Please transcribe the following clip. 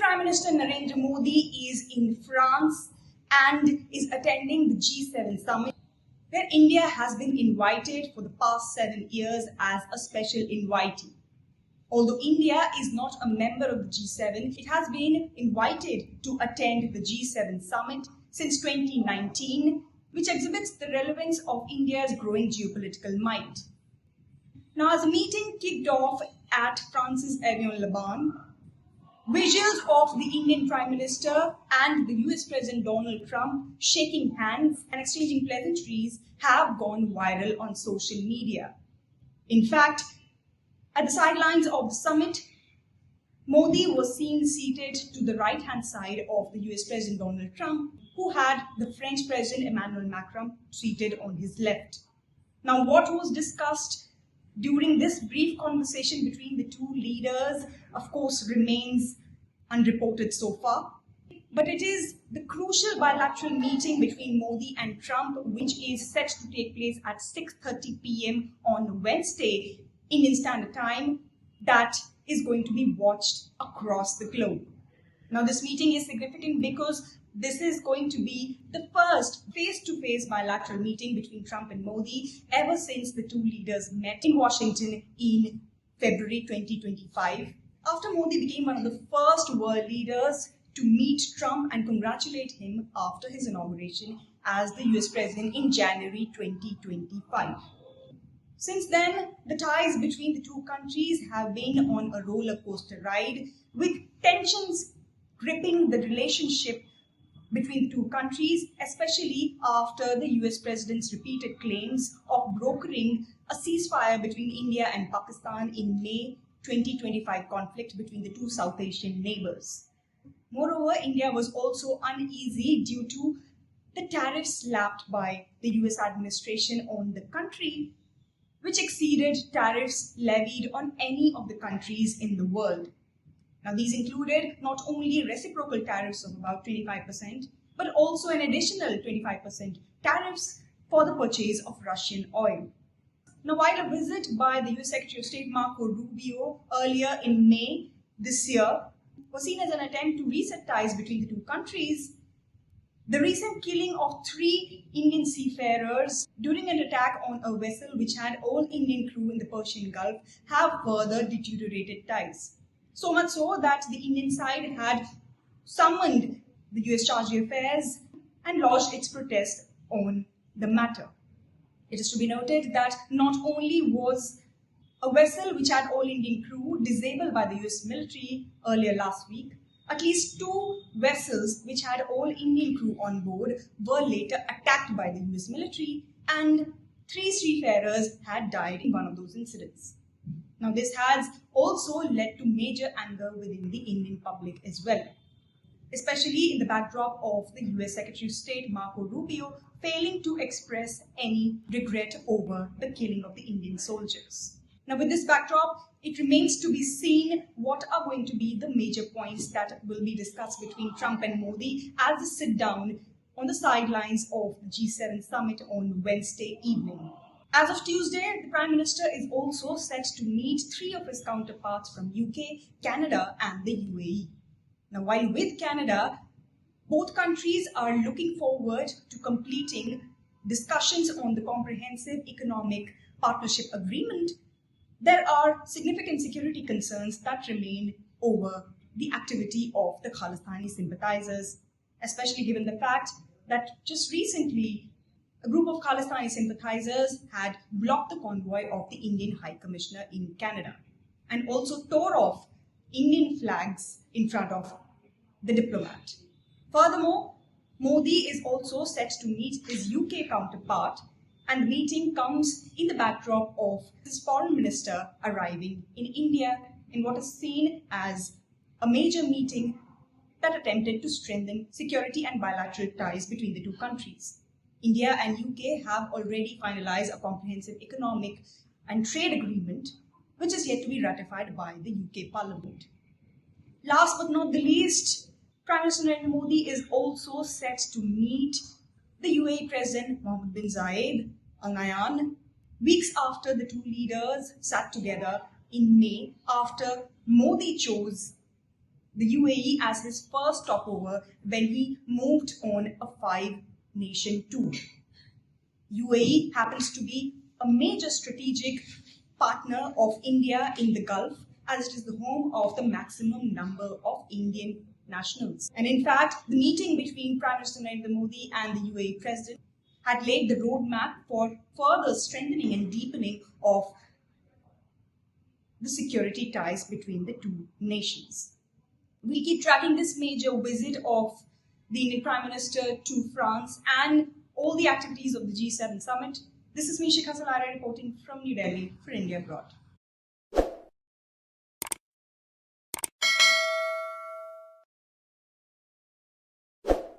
Prime Minister Narendra Modi is in France and is attending the G7 summit, where India has been invited for the past 7 years as a special invitee. Although India is not a member of the G7, it has been invited to attend the G7 summit since 2019, which exhibits the relevance of India's growing geopolitical might. Now, as the meeting kicked off at France's Avion-le-Bain, visuals of the Indian Prime Minister and the US President Donald Trump shaking hands and exchanging pleasantries have gone viral on social media. In fact, at the sidelines of the summit, Modi was seen seated to the right-hand side of the US President Donald Trump, who had the French President Emmanuel Macron seated on his left. Now, what was discussed during this brief conversation between the two leaders, of course, remains unreported so far. But it is the crucial bilateral meeting between Modi and Trump, which is set to take place at 6:30 p.m. on Wednesday, Indian Standard Time, that is going to be watched across the globe. Now, this meeting is significant because this is going to be the first face-to-face bilateral meeting between Trump and Modi ever since the two leaders met in Washington in February 2025. After Modi became one of the first world leaders to meet Trump and congratulate him after his inauguration as the US President in January 2025. Since then, the ties between the two countries have been on a roller coaster ride, with tensions gripping the relationship between the two countries, especially after the US President's repeated claims of brokering a ceasefire between India and Pakistan in May 2025 conflict between the two South Asian neighbors. Moreover, India was also uneasy due to the tariffs slapped by the US administration on the country, which exceeded tariffs levied on any of the countries in the world. Now, these included not only reciprocal tariffs of about 25%, but also an additional 25% tariffs for the purchase of Russian oil. Now, while a visit by the US Secretary of State Marco Rubio earlier in May this year was seen as an attempt to reset ties between the two countries, the recent killing of 3 Indian seafarers during an attack on a vessel which had all Indian crew in the Persian Gulf have further deteriorated ties. So much so that the Indian side had summoned the US Charge d'Affaires and lodged its protest on the matter. It is to be noted that not only was a vessel which had all Indian crew disabled by the US military earlier last week, at least 2 vessels which had all Indian crew on board were later attacked by the US military, and 3 seafarers had died in one of those incidents. Now, this has also led to major anger within the Indian public as well, especially in the backdrop of the US Secretary of State Marco Rubio failing to express any regret over the killing of the Indian soldiers. Now, with this backdrop, it remains to be seen what are going to be the major points that will be discussed between Trump and Modi as they sit down on the sidelines of the G7 summit on Wednesday evening. As of Tuesday, the Prime Minister is also set to meet 3 of his counterparts from UK, Canada and the UAE. Now, while with Canada, both countries are looking forward to completing discussions on the Comprehensive Economic Partnership Agreement, there are significant security concerns that remain over the activity of the Khalistani sympathizers, especially given the fact that just recently a group of Khalistani sympathizers had blocked the convoy of the Indian High Commissioner in Canada and also tore off Indian flags in front of the diplomat. Furthermore, Modi is also set to meet his UK counterpart, and the meeting comes in the backdrop of his foreign minister arriving in India in what is seen as a major meeting that attempted to strengthen security and bilateral ties between the two countries. India and UK have already finalized a comprehensive economic and trade agreement, which is yet to be ratified by the UK Parliament. Last but not the least, Prime Minister Narendra Modi is also set to meet the UAE President Mohammed bin Zayed Al Nahyan weeks after the two leaders sat together in May after Modi chose the UAE as his first stopover when he moved on a 5-nation tour. UAE happens to be a major strategic partner of India in the Gulf, as it is the home of the maximum number of Indian nationals. And in fact, the meeting between Prime Minister Narendra Modi and the UAE President had laid the roadmap for further strengthening and deepening of the security ties between the two nations. We'll keep tracking this major visit of the Indian Prime Minister to France and all the activities of the G7 summit. This is me, Shikha Salare, reporting from New Delhi for India Abroad.